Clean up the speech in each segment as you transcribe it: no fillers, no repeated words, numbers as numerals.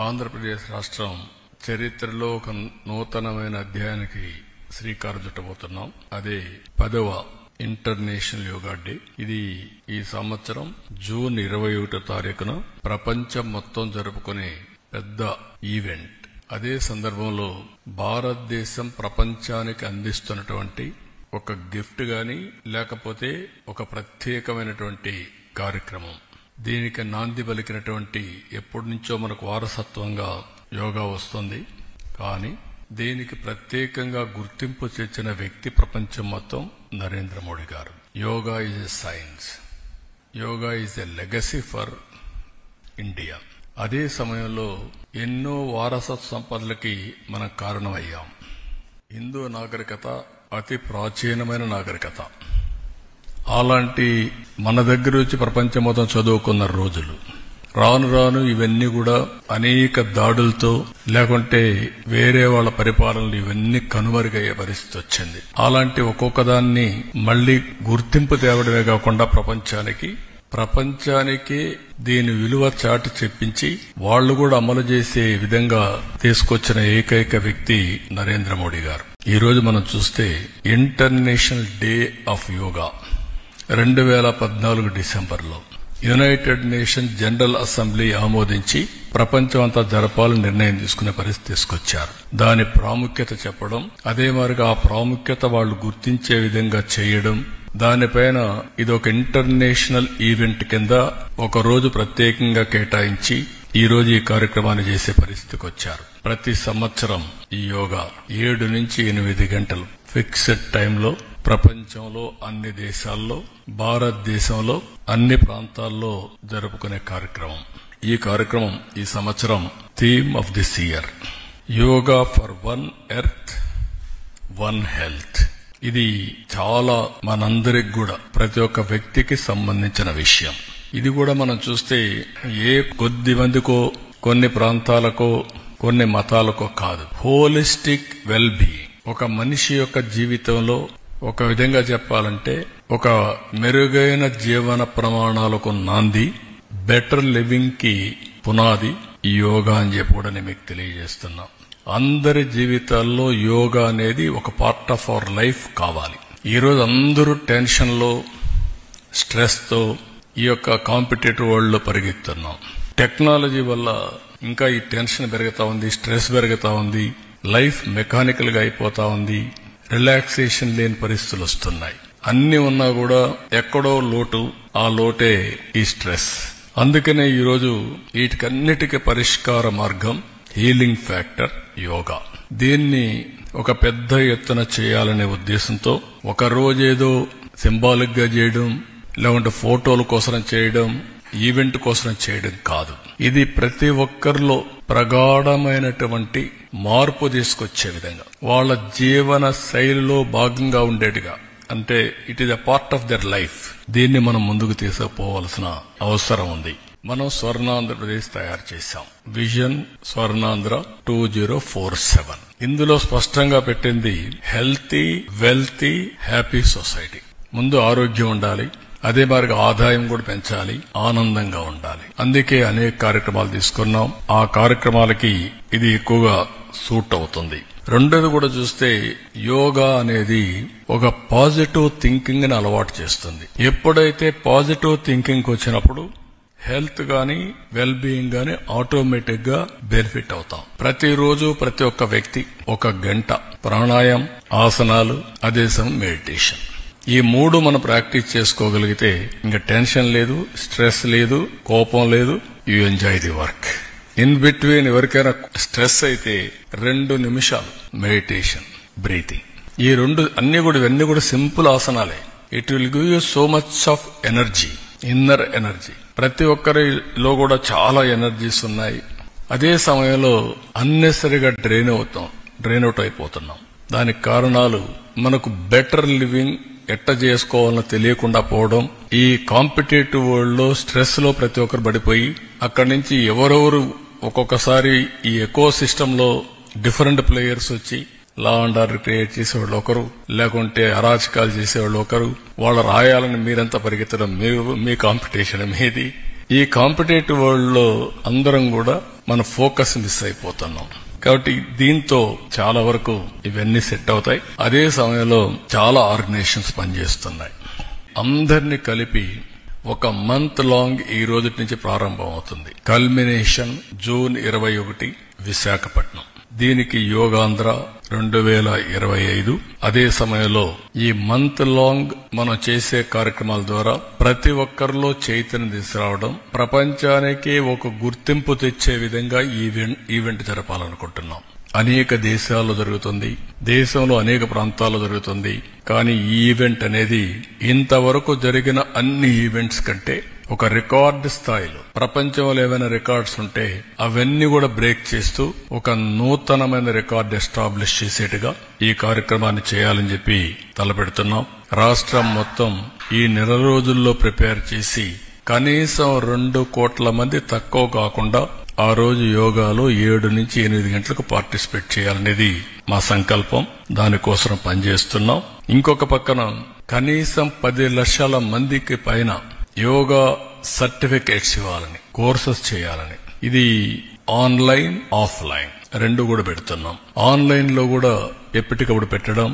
ఆంధ్రప్రదేశ్ రాష్ట్రం చరిత్రలో ఒక నూతనమైన అధ్యాయానికి శ్రీకారం చుట్టబోతున్నాం. అదే 10వ ఇంటర్నేషనల్ యోగా డే. ఇది ఈ సంవత్సరం జూన్ 21వ తారీఖున ప్రపంచం మొత్తం జరుపుకునే పెద్ద ఈవెంట్. అదే సందర్భంలో భారతదేశం ప్రపంచానికి అందిస్తున్నటువంటి ఒక గిఫ్ట్ గాని లేకపోతే ఒక ప్రత్యేకమైనటువంటి కార్యక్రమం. దీనికి నాంది పలికినటువంటి ఎప్పటి నుంచో మనకు వారసత్వంగా యోగా వస్తుంది. కానీ దీనికి ప్రత్యేకంగా గుర్తింపు తెచ్చిన వ్యక్తి ప్రపంచం మొత్తం నరేంద్ర మోడీ గారు. Yoga is a science, yoga is a legacy for India. అదే సమయంలో ఎన్నో వారసత్వ సంపదలకి మనం కారణమయ్యాం. హిందూ నాగరికత అతి ప్రాచీనమైన నాగరికత. అలాంటి మన దగ్గర వచ్చి ప్రపంచం మొత్తం చదువుకున్న రోజులు రాను రాను ఇవన్నీ కూడా అనేక దాడులతో లేకుంటే వేరే వాళ్ళ పరిపాలనలు ఇవన్నీ కనుమరుగయ్యే పరిస్థితి వచ్చింది. అలాంటి ఒక్కొక్క దాన్ని మళ్లీ గుర్తింపు తేవడమే కాకుండా ప్రపంచానికి దీని విలువ చాటి చెప్పించి వాళ్లు కూడా అమలు చేసే విధంగా తీసుకొచ్చిన ఏకైక వ్యక్తి నరేంద్ర మోడీ గారు. ఈ రోజు మనం చూస్తే ఇంటర్నేషనల్ డే ఆఫ్ యోగా 2014 డిసెంబర్లో యునైటెడ్ నేషన్స్ జనరల్ అసెంబ్లీ ఆమోదించి ప్రపంచం అంతా జరపాలని నిర్ణయం తీసుకునే పరిస్థితి తీసుకొచ్చారు. దాని ప్రాముఖ్యత చెప్పడం, అదే మాదిరిగా ఆ ప్రాముఖ్యత వాళ్లు గుర్తించే విధంగా చేయడం, దానిపైన ఇదొక ఇంటర్నేషనల్ ఈవెంట్ కింద ఒక రోజు ప్రత్యేకంగా కేటాయించి ఈ రోజు ఈ కార్యక్రమాన్ని చేసే పరిస్థితికి వచ్చారు. ప్రతి సంవత్సరం ఈ యోగా 7 నుంచి 8 గంటలు ఫిక్స్డ్ టైంలో ప్రపంచంలో అన్ని దేశాల్లో, భారతదేశంలో అన్ని ప్రాంతాల్లో జరుపుకునే కార్యక్రమం. ఈ కార్యక్రమం ఈ సంవత్సరం theme of this year yoga for one earth one health. ఇది చాలా మనందరికి కూడా ప్రతి ఒక్క వ్యక్తికి సంబంధించిన విషయం. ఇది కూడా మనం చూస్తే ఏ కొద్ది మందికో కొన్ని ప్రాంతాలకో కొన్ని మతాలకో కాదు, హోలిస్టిక్ వెల్ బీయింగ్. ఒక మనిషి యొక్క జీవితంలో ఒక విధంగా చెప్పాలంటే ఒక మెరుగైన జీవన ప్రమాణాలకు నాంది, బెటర్ లివింగ్ కి పునాది ఈ యోగా అని చెప్పి కూడా నేను మీకు తెలియజేస్తున్నా. అందరి జీవితాల్లో యోగా అనేది ఒక పార్ట్ ఆఫ్ అవర్ లైఫ్ కావాలి. ఈ రోజు అందరూ టెన్షన్ లో, స్ట్రెస్ తో ఈ యొక్క కాంపిటేటివ్ వరల్డ్ లో పరిగెత్తున్నాం. టెక్నాలజీ వల్ల ఇంకా ఈ టెన్షన్ పెరుగుతా ఉంది, స్ట్రెస్ పెరుగుతా ఉంది, లైఫ్ మెకానికల్ గా అయిపోతా ఉంది, రిలాక్సేషన్ లేని పరిస్థితులు వస్తున్నాయి. అన్ని ఉన్నా కూడా ఎక్కడో లోటు, ఆ లోటే ఈ స్ట్రెస్. అందుకనే ఈరోజు వీటికన్నిటికీ పరిష్కార మార్గం, హీలింగ్ ఫ్యాక్టర్ యోగా. దీన్ని ఒక పెద్ద ఎత్తున చేయాలనే ఉద్దేశంతో ఒక రోజేదో సింబాలిక్ గా చేయడం, లేకుంటే ఫోటోల కోసం చేయడం, ఈవెంట్ కోసం చేయడం కాదు. ఇది ప్రతి ఒక్కరిలో ప్రగాఢమైనటువంటి మార్పు తీసుకొచ్చే విధంగా, వాళ్ళ జీవన శైలిలో భాగంగా ఉండేట్టుగా, అంటే it is a part of their life. దీన్ని మనం ముందుకు తీసుకుపోవాల్సిన అవసరం ఉంది. మనం స్వర్ణాంధ్రప్రదేశ్ తయారు చేశాం, విజన్ స్వర్ణాంధ్ర 2047. ఇందులో స్పష్టంగా పెట్టింది హెల్తీ, వెల్తీ, హ్యాపీ సొసైటీ. ముందు ఆరోగ్యం ఉండాలి, అదే మాదిరిగా ఆదాయం కూడా పెంచాలి, ఆనందంగా ఉండాలి. అందుకే అనేక కార్యక్రమాలు తీసుకున్నాం. ఆ కార్యక్రమాలకి ఇది ఎక్కువగా సూట్ అవుతుంది. రెండోది కూడా చూస్తే యోగా అనేది ఒక పాజిటివ్ థింకింగ్ ని అలవాటు చేస్తుంది. ఎప్పుడైతే పాజిటివ్ థింకింగ్ వచ్చినప్పుడు హెల్త్ గాని వెల్ బీయింగ్ గాని ఆటోమేటిక్ గా బెనిఫిట్ అవుతాం. ప్రతిరోజు ప్రతి ఒక్క వ్యక్తి 1 గంట ప్రాణాయామం, ఆసనాలు, అదే సమయం మెడిటేషన్, ఈ 3 మనం ప్రాక్టీస్ చేసుకోగలిగితే ఇంకా టెన్షన్ లేదు, స్ట్రెస్ లేదు, కోపం లేదు. You enjoy the work. In between ఎవరికైనా స్ట్రెస్ అయితే 2 నిమిషాలు మెడిటేషన్, బ్రీతింగ్, ఈ 2 ఇవన్నీ కూడా సింపుల్ ఆసనాలే. It will give you so much of energy, inner energy. ప్రతి ఒక్కరిలో కూడా చాలా ఎనర్జీస్ ఉన్నాయి. అదే సమయంలో అన్నెసరిగా డ్రైన్ అవుట్ అయిపోతున్నాం. దానికి కారణాలు మనకు బెటర్ లివింగ్ ఎట్ట చేసుకోవాలని తెలియకుండా పోవడం. ఈ కాంపిటేటివ్ వరల్డ్ లో స్ట్రెస్ లో ప్రతి ఒక్కరు పడిపోయి అక్కడి నుంచి ఎవరెవరు ఒక్కొక్కసారి ఈ ఎకో సిస్టమ్ లో డిఫరెంట్ ప్లేయర్స్ వచ్చి లా అండ్ ఆర్డర్ క్రియేట్ చేసేవాళ్ళు ఒకరు, లేకుంటే అరాచకాలు చేసేవాళ్ళు ఒకరు. వాళ్ళు రాయాలని మీరంతా పరిగెత్తడం, మీ కాంపిటీషన్ మీది. ఈ కాంపిటేటివ్ వరల్డ్ లో అందరం కూడా మన ఫోకస్ మిస్ అయిపోతున్నాం. కాబట్టి దీంతో చాలా వరకు ఇవన్నీ సెట్ అవుతాయి. అదే సమయంలో చాలా ఆర్గనైజేషన్స్ పనిచేస్తున్నాయి. అందరినీ కలిపి ఒక మంత్ లాంగ్ ఈ రోజు నుంచి ప్రారంభం అవుతుంది. Culmination June 21 Visakhapatnam. దీనికి యోగాంధ్ర 2025. అదే సమయంలో ఈ మంత్ లాంగ్ మనం చేసే కార్యక్రమాల ద్వారా ప్రతి ఒక్కరిలో చైతన్యం తీసుకురావడం, ప్రపంచానికి ఒక గుర్తింపు తెచ్చే విధంగా ఈవెంట్ జరపాలనుకుంటున్నాం. అనేక దేశాల్లో జరుగుతుంది, దేశంలో అనేక ప్రాంతాల్లో జరుగుతుంది. కానీ ఈ ఈవెంట్ అనేది ఇంతవరకు జరిగిన అన్ని ఈవెంట్స్ కంటే ఒక రికార్డు స్థాయిలో, ప్రపంచంలో ఏవైనా రికార్డ్స్ ఉంటే అవన్నీ కూడా బ్రేక్ చేస్తూ ఒక నూతనమైన రికార్డు ఎస్టాబ్లిష్ చేసేట్టుగా ఈ కార్యక్రమాన్ని చేయాలని చెప్పి తలపెడుతున్నాం. రాష్ట్రం మొత్తం ఈ నెల రోజుల్లో ప్రిపేర్ చేసి కనీసం 2 కోట్ల మంది తక్కువ కాకుండా ఆ రోజు యోగాలో 7 నుంచి 8 గంటలకు పార్టిసిపేట్ చేయాలనేది మా సంకల్పం. దానికోసం పనిచేస్తున్నాం. ఇంకొక పక్కన కనీసం 10 లక్షల మందికి పైన యోగా సర్టిఫికేట్స్ ఇవ్వాలని, కోర్సెస్ చేయాలని. ఇది ఆన్లైన్, ఆఫ్లైన్ 2 కూడా పెడుతున్నాం. ఆన్లైన్ లో కూడా ఎప్పటికప్పుడు పెట్టడం,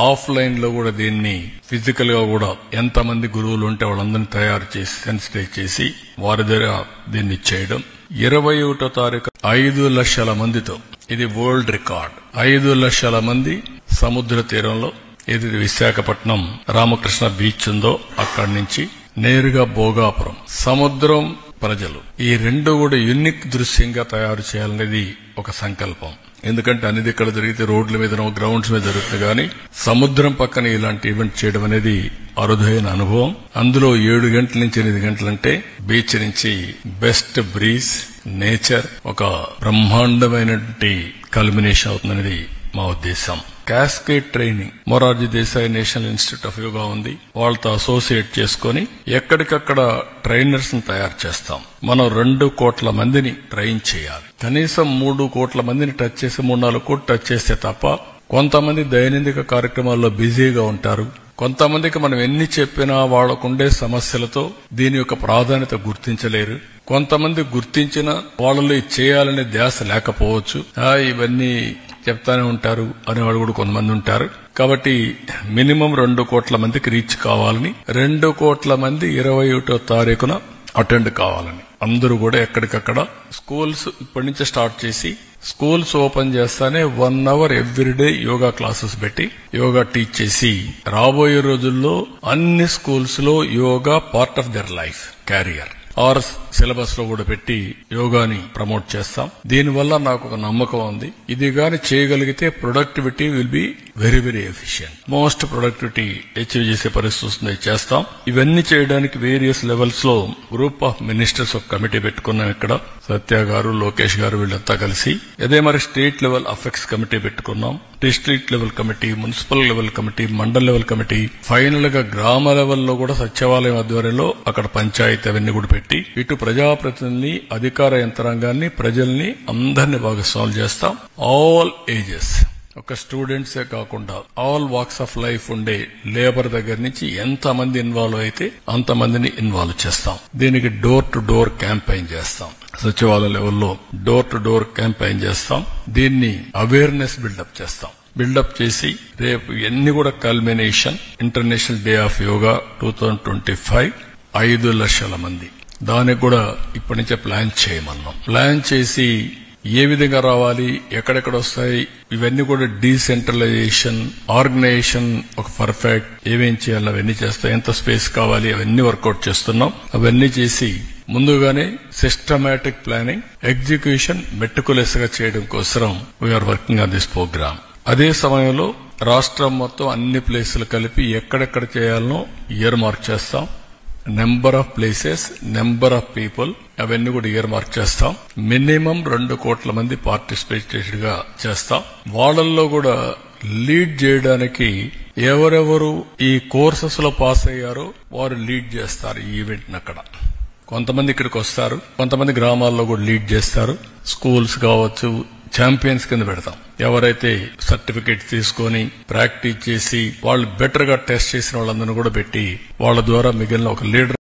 ఆఫ్లైన్ లో కూడా దీన్ని ఫిజికల్ గా కూడా ఎంతమంది గురువులు ఉంటే వాళ్ళందరినీ తయారు చేసి సెన్సిటైజ్ చేసి వారి దగ్గర దీన్ని చేయడం. 21వ తారీఖు 5 లక్షల మందితో, ఇది వరల్డ్ రికార్డ్. 5 లక్షల మంది సముద్ర తీరంలో, ఇది విశాఖపట్నం రామకృష్ణ బీచ్ ఉందో అక్కడి నుంచి నేరుగా భోగాపురం, సముద్రం ప్రజలు, ఈ 2 కూడా యూనిక్ దృశ్యంగా తయారు చేయాలనేది ఒక సంకల్పం. ఎందుకంటే అనేది ఇక్కడ జరిగితే రోడ్ల మీద, గ్రౌండ్స్ మీద జరుగుతుంది. కానీ సముద్రం పక్కన ఇలాంటి ఈవెంట్ చేయడం అనేది అరుదైన అనుభవం. అందులో 7 గంటల నుంచి 8 గంటలంటే బీచ్ నుంచి బెస్ట్ బ్రీజ్, నేచర్, ఒక బ్రహ్మాండమైనటువంటి కల్మినేషన్ అవుతుందనేది మా ఉద్దేశం. Cascade training Morarji Desai national institute of yoga ఉంది. వాళ్ళతో అసోసియేట్ చేసుకుని ఎక్కడికక్కడ ట్రైనర్స్ ని తయారు చేస్తాం. మనం 2 కోట్ల మందిని ట్రైన్ చేయాలి. కనీసం 3 కోట్ల మందిని టచ్ చేసి 3-4 కోట్లు టచ్ చేస్తే తప్ప, కొంతమంది దైనందిక కార్యక్రమాల్లో బిజీగా ఉంటారు. కొంతమందికి మనం ఎన్ని చెప్పినా వాళ్లకుండే సమస్యలతో దీని యొక్క ప్రాధాన్యత గుర్తించలేరు. కొంతమంది గుర్తించినా వాళ్ళలో చేయాలనే ధ్యాస లేకపోవచ్చు. ఇవన్నీ చెప్తానే ఉంటారు అనేవాళ్ళు కూడా కొంతమంది ఉంటారు. కాబట్టి మినిమం 2 కోట్ల మందికి రీచ్ కావాలని, 2 కోట్ల మంది 21వ తారీఖున అటెండ్ కావాలని అందరూ కూడా ఎక్కడికక్కడ స్కూల్స్ ఇప్పటి నుంచే స్టార్ట్ చేసి, స్కూల్స్ ఓపెన్ చేస్తానే 1 అవర్ ఎవ్రీడే యోగా క్లాసెస్ పెట్టి యోగా టీచ్ చేసి, రాబోయే రోజుల్లో అన్ని స్కూల్స్ లో yoga part of their life career or syllabus లో కూడా పెట్టి యోగాని ప్రమోట్ చేస్తాం. దీనివల్ల నాకు ఒక నమ్మకం ఉంది, ఇది గాని చేయగలిగితే productivity will be very very efficient. Most productivity achieve చేసే పరిస్థితి వస్తుంది, చేస్తాం. ఇవన్నీ చేయడానికి వేరియస్ లెవెల్స్ లో గ్రూప్ ఆఫ్ మినిస్టర్స్ ఒక కమిటీ పెట్టుకున్నాం. ఇక్కడ సత్య గారు, లోకేష్ గారు వీళ్ళంతా కలిసి. అదే మరి స్టేట్ లెవెల్ అఫెక్ట్స్ కమిటీ పెట్టుకున్నాం. District level committee, municipal level committee, mandal level committee, final గా గ్రామ లెవెల్లో కూడా సచివాలయం ఆధ్వర్యంలో అక్కడ పంచాయతీ అవన్నీ కూడా పెట్టి, ఇటు ప్రజాప్రతినిధుల్ని, అధికార యంత్రాంగాన్ని, ప్రజల్ని అందరినీ భాగస్వాములు చేస్తాం. ఆల్ ఏజెస్, ఒక స్టూడెంట్సే కాకుండా ఆల్ వాక్స్ ఆఫ్ లైఫ్ ఉండే లేబర్ దగ్గర నుంచి ఎంతమంది ఇన్వాల్వ్ అయితే అంతమందిని ఇన్వాల్వ్ చేస్తాం. దీనికి డోర్ టు డోర్ క్యాంపెయిన్ చేస్తాం. సచివాలయ లెవెల్లో డోర్ టు డోర్ క్యాంపెయిన్ చేస్తాం. దీన్ని అవేర్నెస్ బిల్డప్ చేస్తాం. బిల్డప్ చేసి రేపు ఎన్ని కూడా culmination international day of yoga 2025 5 లక్షల మంది. దానికి కూడా ఇప్పటి నుంచే ప్లాన్ చేయమన్నాం. ప్లాన్ చేసి ఏ విధంగా రావాలి, ఎక్కడెక్కడ వస్తాయి, ఇవన్నీ కూడా డీసెంట్రలైజేషన్, ఆర్గనైజేషన్ ఒక పర్ఫెక్ట్ ఏమేం చేయాలి అవన్నీ చేస్తాయి, ఎంత స్పేస్ కావాలి అవన్నీ వర్కౌట్ చేస్తున్నాం. అవన్నీ చేసి ముందుగానే సిస్టమాటిక్ ప్లానింగ్, ఎగ్జిక్యూషన్ మెటికులస్ గా చేయడం కోసం we are working on this program. అదే సమయంలో రాష్ట్రం మొత్తం అన్ని ప్లేసులు కలిపి ఎక్కడెక్కడ చేయాలనో ఇయర్ మార్క్ చేస్తాం. Number of places, number of people అవన్నీ కూడా ఇయర్ మార్క్ చేస్తాం. మినిమం 2 కోట్ల మంది పార్టిసిపేటెడ్ గా చేస్తాం. వాళ్ళల్లో కూడా లీడ్ చేయడానికి ఎవరెవరు ఈ కోర్సెస్ లో పాస్ అయ్యారో వారు లీడ్ చేస్తారు ఈ ఈవెంట్. అక్కడ కొంతమంది ఇక్కడికి వస్తారు, కొంతమంది గ్రామాల్లో కూడా లీడ్ చేస్తారు. స్కూల్స్ కావచ్చు, ఛాంపియన్స్ కింద పెడతాం. ఎవరైతే సర్టిఫికేట్ తీసుకొని ప్రాక్టీస్ చేసి వాళ్ళు బెటర్ గా టెస్ట్ చేసిన వాళ్ళందరినీ కూడా పెట్టి వాళ్ళ ద్వారా మిగిలిన ఒక లీడర్